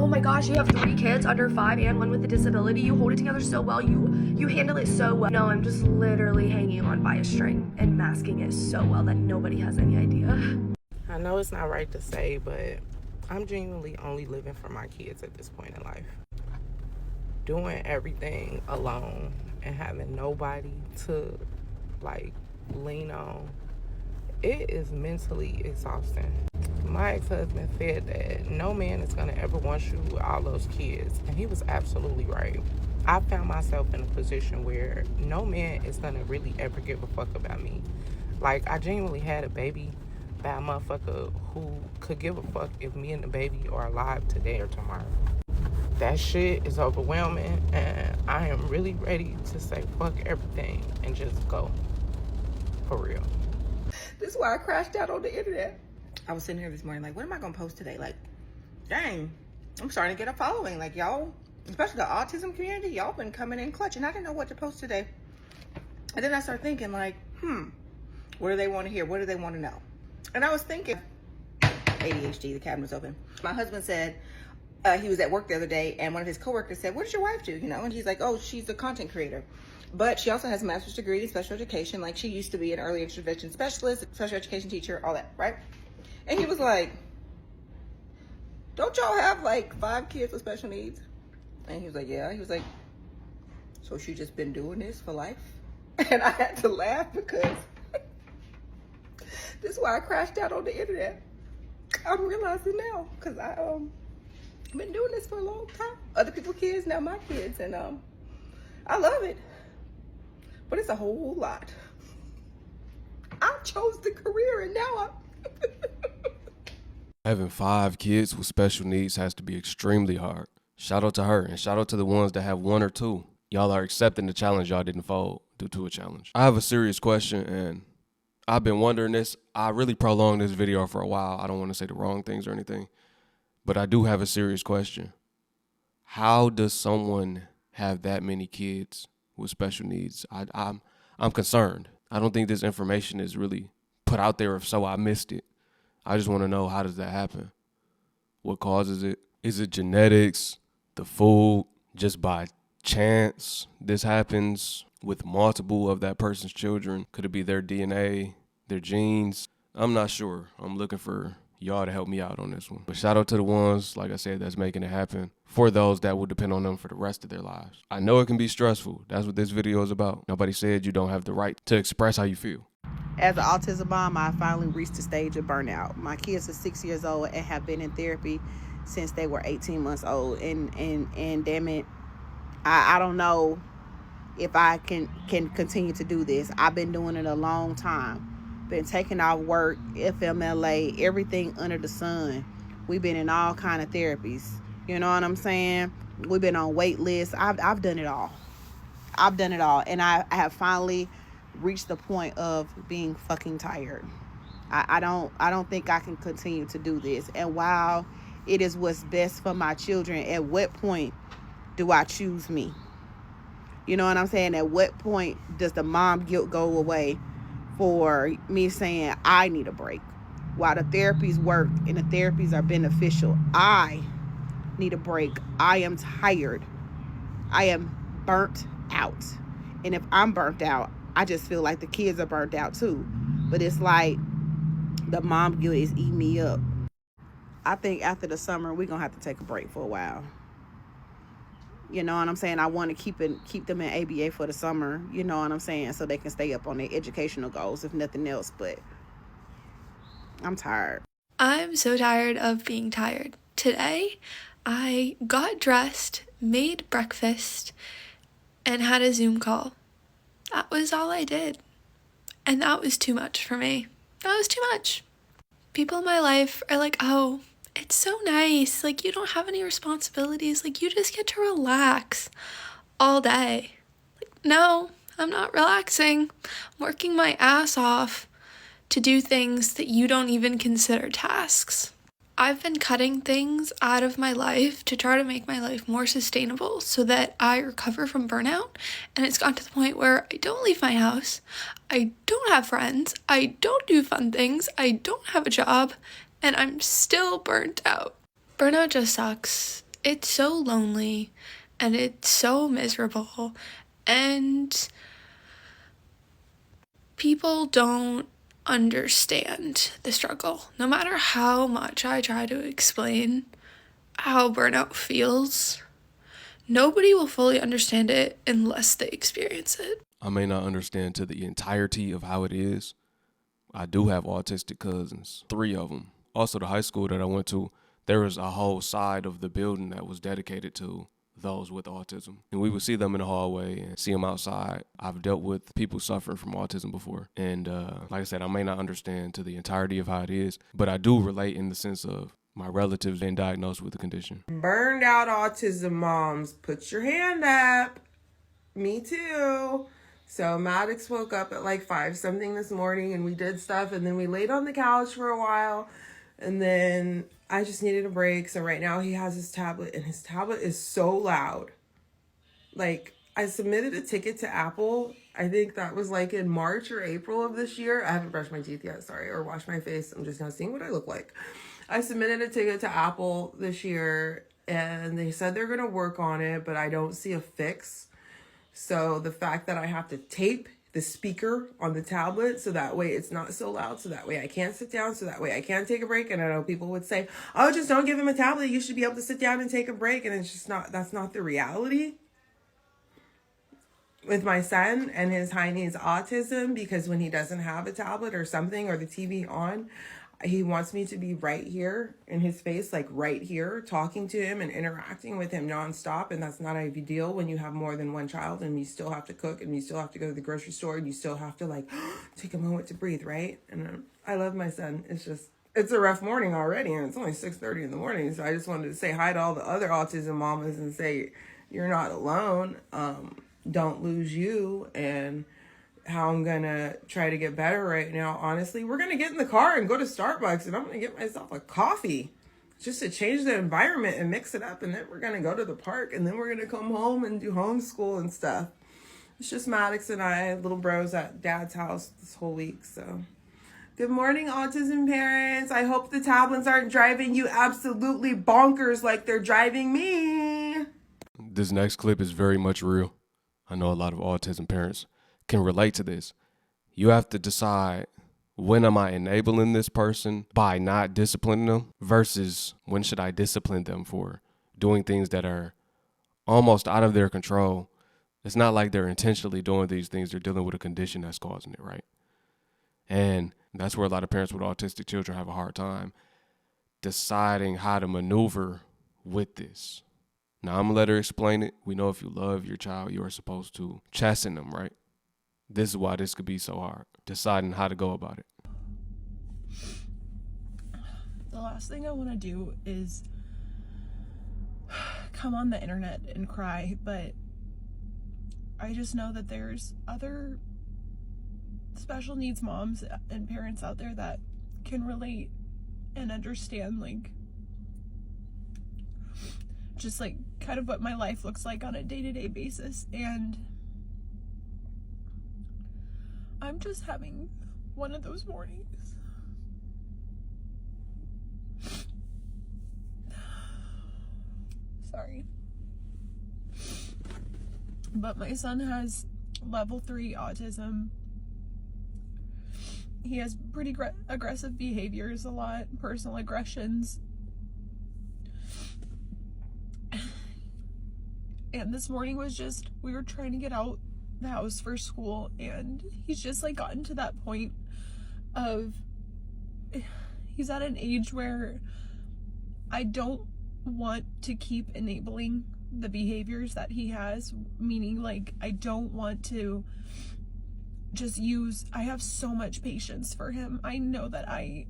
my gosh, you have 3 kids under 5 and 1 with a disability. You hold it together so well. You handle it so well. No, I'm just literally hanging on by a string and masking it so well that nobody has any idea. I know it's not right to say, but I'm genuinely only living for my kids at this point in life. Doing everything alone and having nobody to like lean on, it is mentally exhausting. My ex-husband said that no man is gonna ever want you with all those kids, and he was absolutely right. I found myself in a position where no man is gonna really ever give a fuck about me. Like, I genuinely had a baby by a motherfucker who could give a fuck if me and the baby are alive today or tomorrow. That shit is overwhelming, and I am really ready to say fuck everything and just go. For real. This is why I crashed out on the internet. I was sitting here this morning like, what am I gonna post today? Like, dang, I'm starting to get a following. Like, y'all, especially the autism community, y'all been coming in clutch, and I didn't know what to post today. And then I started thinking like, what do they want to hear? What do they want to know? And I was thinking, ADHD, the cabinet's open. My husband said, he was at work the other day, and one of his coworkers said, what does your wife do? You know, and he's like, oh, she's a content creator. But she also has a master's degree in special education. Like, she used to be an early intervention specialist, special education teacher, all that, right? And he was like, don't y'all have like 5 kids with special needs? And he was like, yeah. He was like, so she just been doing this for life? And I had to laugh because this is why I crashed out on the internet. I'm realizing now, because I've been doing this for a long time. Other people's kids, now my kids, and I love it. But it's a whole lot. I chose the career, and now I'm Having 5 kids with special needs has to be extremely hard. Shout out to her, and shout out to the ones that have 1 or 2. Y'all are accepting the challenge y'all didn't fold due to a challenge. I have a serious question, and I've been wondering this. I really prolonged this video for a while. I don't want to say the wrong things or anything, but I do have a serious question. How does someone have that many kids with special needs? I'm concerned. I don't think this information is really put out there, if so, I missed it. I just want to know, how does that happen? What causes it? Is it genetics, the food, just by chance this happens with multiple of that person's children? Could it be their DNA, their genes? I'm not sure. I'm looking for y'all to help me out on this one. But shout out to the ones, like I said, that's making it happen for those that will depend on them for the rest of their lives. I know it can be stressful. That's what this video is about. Nobody said you don't have the right to express how you feel. As an autism mom, I finally reached the stage of burnout. My kids are 6 years old and have been in therapy since they were 18 months old. And damn it, I don't know if I can continue to do this. I've been doing it a long time. Been taking off work, FMLA, everything under the sun. We've been in all kind of therapies. You know what I'm saying? We've been on wait lists. I've done it all. I've done it all. And I have finally reached the point of being fucking tired. I don't think I can continue to do this. And while it is what's best for my children, at what point do I choose me? You know what I'm saying? At what point does the mom guilt go away for me saying I need a break? While the therapies work and the therapies are beneficial, I need a break. I am tired. I am burnt out. And if I'm burnt out, I just feel like the kids are burnt out too. But it's like the mom guilt is eating me up. I think after the summer, we're going to have to take a break for a while. You know what I'm saying? I want to keep them in ABA for the summer, you know what I'm saying, so they can stay up on their educational goals, if nothing else. But I'm tired. I'm so tired of being tired. Today, I got dressed, made breakfast, and had a Zoom call. That was all I did. And that was too much for me. That was too much. People in my life are like, oh, it's so nice. Like, you don't have any responsibilities. Like, you just get to relax all day. Like, no, I'm not relaxing. I'm working my ass off to do things that you don't even consider tasks. I've been cutting things out of my life to try to make my life more sustainable so that I recover from burnout. And it's gotten to the point where I don't leave my house. I don't have friends. I don't do fun things. I don't have a job. And I'm still burnt out. Burnout just sucks. it's so lonely and it's so miserable, and people don't understand the struggle. No matter how much I try to explain how burnout feels, nobody will fully understand it unless they experience it. I may not understand to the entirety of how it is. I do have autistic cousins, 3 of them. Also, the high school that I went to, there was a whole side of the building that was dedicated to those with autism. And we would see them in the hallway and see them outside. I've dealt with people suffering from autism before. And like I said, I may not understand to the entirety of how it is, but I do relate in the sense of my relatives being diagnosed with the condition. Burned out autism moms, put your hand up. Me too. So Maddox woke up at like 5-something this morning and we did stuff, and then we laid on the couch for a while, and then I just needed a break. So right now he has his tablet, and his tablet is so loud. Like, I submitted a ticket to Apple. I think that was like in March or April of this year. I haven't brushed my teeth yet, sorry, or washed my face. I'm just now seeing what I look like. I submitted a ticket to Apple this year, and they said they're going to work on it, but I don't see a fix. So the fact that I have to tape the speaker on the tablet so that way it's not so loud, so that way I can't sit down, so that way I can take a break. And I know people would say, oh, just don't give him a tablet. You should be able to sit down and take a break. And it's just not, that's not the reality with my son and his high needs autism, because when he doesn't have a tablet or something or the TV on, he wants me to be right here in his face, like right here, talking to him and interacting with him nonstop. And that's not ideal when you have more than one child and you still have to cook and you still have to go to the grocery store and you still have to like take a moment to breathe, right? And I love my son. It's a rough morning already, and it's only 6:30 in the morning. So I just wanted to say hi to all the other autism mamas and say, you're not alone. Don't lose you. And how I'm gonna try to get better right now, honestly, we're gonna get in the car and go to Starbucks, and I'm gonna get myself a coffee just to change the environment and mix it up, and then we're gonna go to the park, and then we're gonna come home and do homeschool and stuff. It's just Maddox and I, little bros at Dad's house this whole week. So good morning, autism parents. I hope the tablets aren't driving you absolutely bonkers like they're driving me. This next clip is very much real. I know a lot of autism parents can relate to this. You have to decide, when am I enabling this person by not disciplining them versus when should I discipline them for doing things that are almost out of their control. It's not like they're intentionally doing these things. They're dealing with a condition that's causing it, right? And that's where a lot of parents with autistic children have a hard time deciding how to maneuver with this. Now, I'm going to let her explain it. We know if you love your child, you are supposed to chasten them, right? This is why this could be so hard, deciding how to go about it. The last thing I want to do is come on the internet and cry, but I just know that there's other special needs moms and parents out there that can relate and understand, like, just like kind of what my life looks like on a day-to-day basis. And I'm just having one of those mornings. Sorry. But my son has level 3 autism. He has pretty aggressive behaviors, a lot, personal aggressions. And this morning was just, we were trying to get out the house for school, and he's just like gotten to that point of, he's at an age where I don't want to keep enabling the behaviors that he has, meaning like I don't want to just I have so much patience for him. I know that I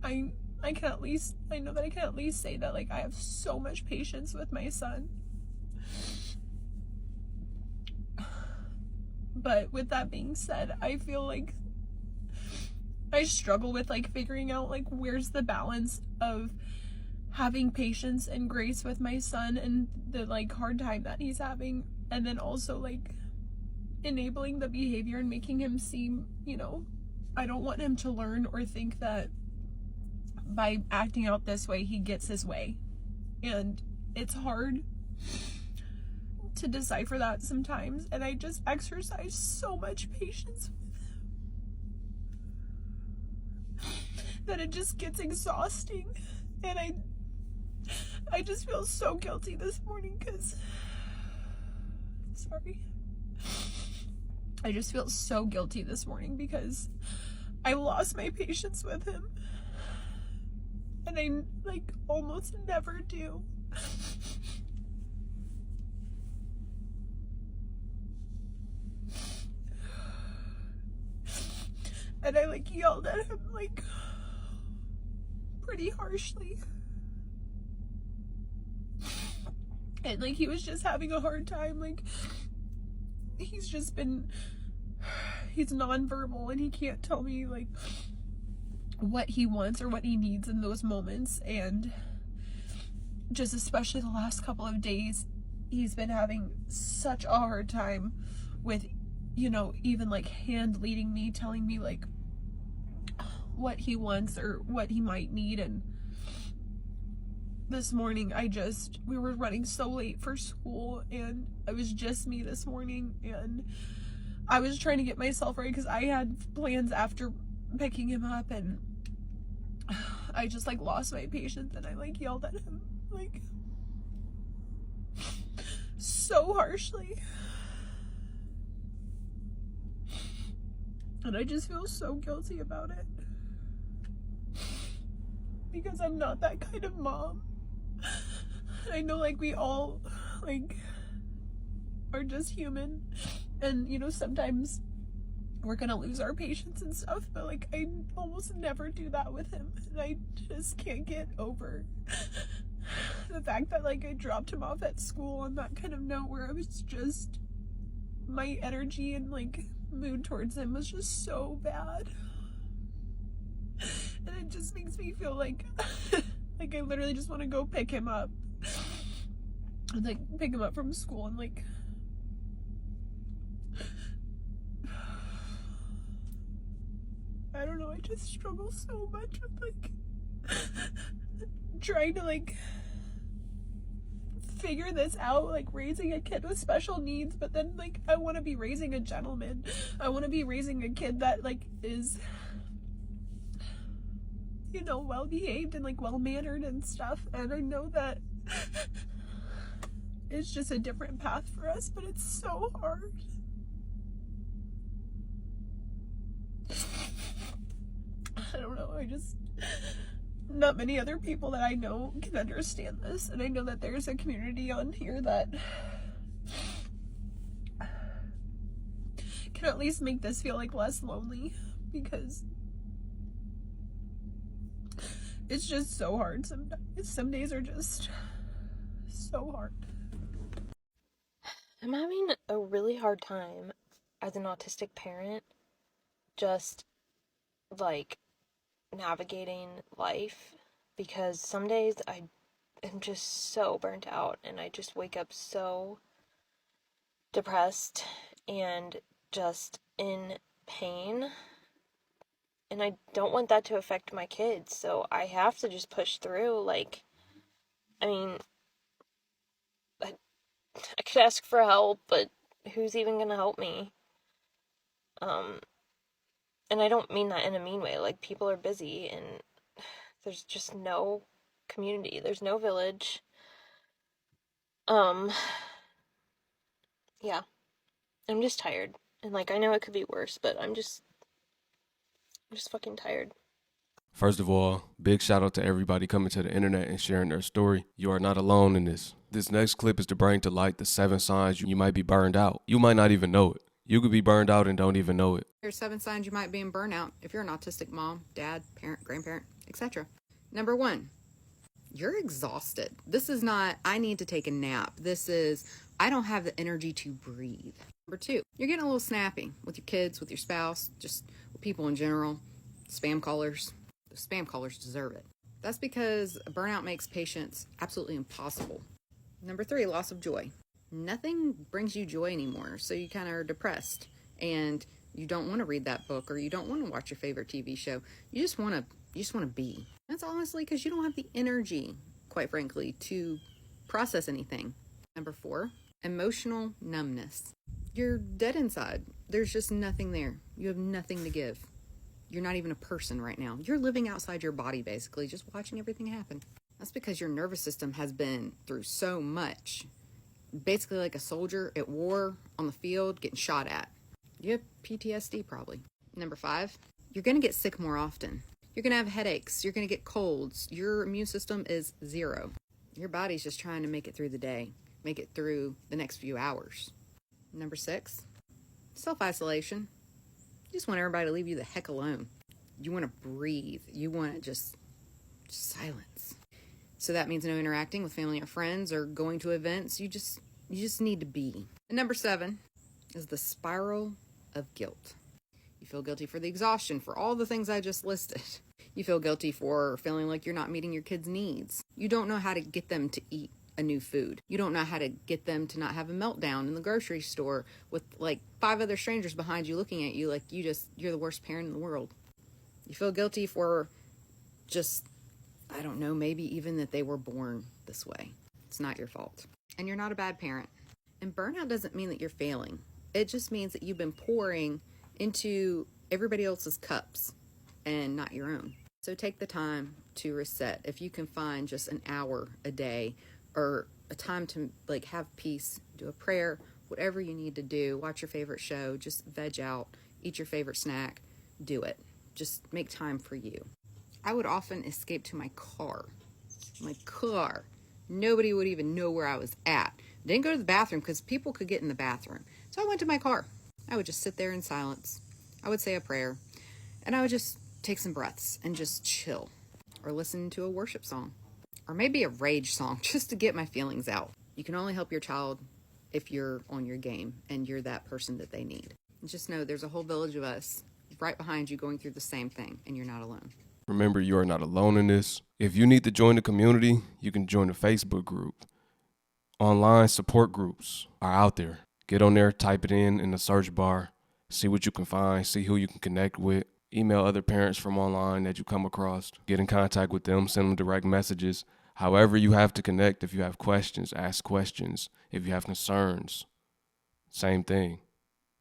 can at least say that, like, I have so much patience with my son. But with that being said, I feel like I struggle with like figuring out like where's the balance of having patience and grace with my son and the like hard time that he's having, and then also like enabling the behavior and making him seem, you know, I don't want him to learn or think that by acting out this way he gets his way. And it's hard to decipher that sometimes, and I just exercise so much patience with him that it just gets exhausting. And I just feel so guilty this morning because, sorry, I just feel so guilty this morning because I lost my patience with him, and I like almost never do. And I like yelled at him like pretty harshly. And like he was just having a hard time. Like he's nonverbal and he can't tell me like what he wants or what he needs in those moments. And just especially the last couple of days, he's been having such a hard time with, you know, even like hand leading me, telling me like what he wants or what he might need. And this morning we were running so late for school and it was just me this morning, and I was trying to get myself right because I had plans after picking him up, and I just like lost my patience and I like yelled at him like so harshly. And I just feel so guilty about it because I'm not that kind of mom. I know like we all like are just human, and you know sometimes we're gonna lose our patience and stuff, but like I almost never do that with him, and I just can't get over the fact that like I dropped him off at school on that kind of note where I was just, my energy and like mood towards him was just so bad, and it just makes me feel like like I literally just want to go pick him up and like pick him up from school and like I don't know, I just struggle so much with like trying to like figure this out, like raising a kid with special needs, but then like I want to be raising a gentleman. I want to be raising a kid that like is, you know, well behaved and like well mannered and stuff, and I know that it's just a different path for us, but it's so hard. I don't know, not many other people that I know can understand this, and I know that there's a community on here that can at least make this feel like less lonely, because it's just so hard sometimes. Some days are just so hard. I'm having a really hard time as an autistic parent, just like navigating life, because some days I am just so burnt out and I just wake up so depressed and just in pain, and I don't want that to affect my kids, so I have to just push through. Like, I mean, I could ask for help, but who's even gonna help me? And I don't mean that in a mean way. Like, people are busy and there's just no community. There's no village. Yeah. I'm just tired. And like, I know it could be worse, but I'm just fucking tired. First of all, big shout out to everybody coming to the internet and sharing their story. You are not alone in this. This next clip is to bring to light the 7 signs you might be burned out. You might not even know it. You could be burned out and don't even know it. Here's 7 signs you might be in burnout if you're an autistic mom, dad, parent, grandparent, etc. Number 1, you're exhausted. This is not, I need to take a nap. This is, I don't have the energy to breathe. Number 2, you're getting a little snappy with your kids, with your spouse, just with people in general. Spam callers. The spam callers deserve it. That's because burnout makes patience absolutely impossible. Number 3, loss of joy. Nothing brings you joy anymore, so you kind of are depressed and you don't want to read that book or you don't want to watch your favorite TV show. You just want to be. That's honestly because you don't have the energy, quite frankly, to process anything. Number 4, emotional numbness. You're dead inside. There's just nothing there. You have nothing to give. You're not even a person right now. You're living outside your body, basically, just watching everything happen. That's because your nervous system has been through so much. Basically like a soldier at war on the field getting shot at. You have PTSD probably. Number 5, you're going to get sick more often. You're going to have headaches. You're going to get colds. Your immune system is 0. Your body's just trying to make it through the day, make it through the next few hours. Number 6, self-isolation. You just want everybody to leave you the heck alone. You want to breathe. You want just silence. So that means no interacting with family or friends or going to events. You just need to be. And number 7 is the spiral of guilt. You feel guilty for the exhaustion, for all the things I just listed. You feel guilty for feeling like you're not meeting your kids' needs. You don't know how to get them to eat a new food. You don't know how to get them to not have a meltdown in the grocery store with like 5 other strangers behind you looking at you like you're the worst parent in the world. You feel guilty for just, I don't know, maybe even that they were born this way. It's not your fault. And you're not a bad parent. And burnout doesn't mean that you're failing. It just means that you've been pouring into everybody else's cups and not your own. So take the time to reset. If you can find just an hour a day or a time to like have peace, do a prayer, whatever you need to do, watch your favorite show, just veg out, eat your favorite snack, do it. Just make time for you. I would often escape to my car. Nobody would even know where I was at. Didn't go to the bathroom because people could get in the bathroom. So I went to my car. I would just sit there in silence. I would say a prayer. And I would just take some breaths and just chill. Or listen to a worship song. Or maybe a rage song just to get my feelings out. You can only help your child if you're on your game and you're that person that they need. And just know there's a whole village of us right behind you going through the same thing, and you're not alone. Remember, you are not alone in this. If you need to join the community, you can join the Facebook group. Online support groups are out there. Get on there, type it in the search bar, see what you can find, see who you can connect with. Email other parents from online that you come across. Get in contact with them, send them direct messages. However you have to connect, if you have questions, ask questions. If you have concerns, same thing.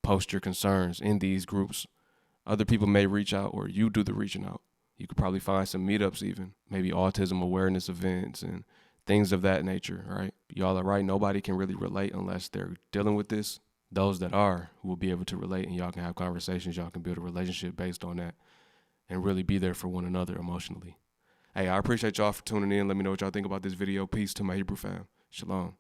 Post your concerns in these groups. Other people may reach out or you do the reaching out. You could probably find some meetups even, maybe autism awareness events and things of that nature, right? Y'all are right. Nobody can really relate unless they're dealing with this. Those that are will be able to relate and y'all can have conversations. Y'all can build a relationship based on that and really be there for one another emotionally. Hey, I appreciate y'all for tuning in. Let me know what y'all think about this video. Peace to my Hebrew fam. Shalom.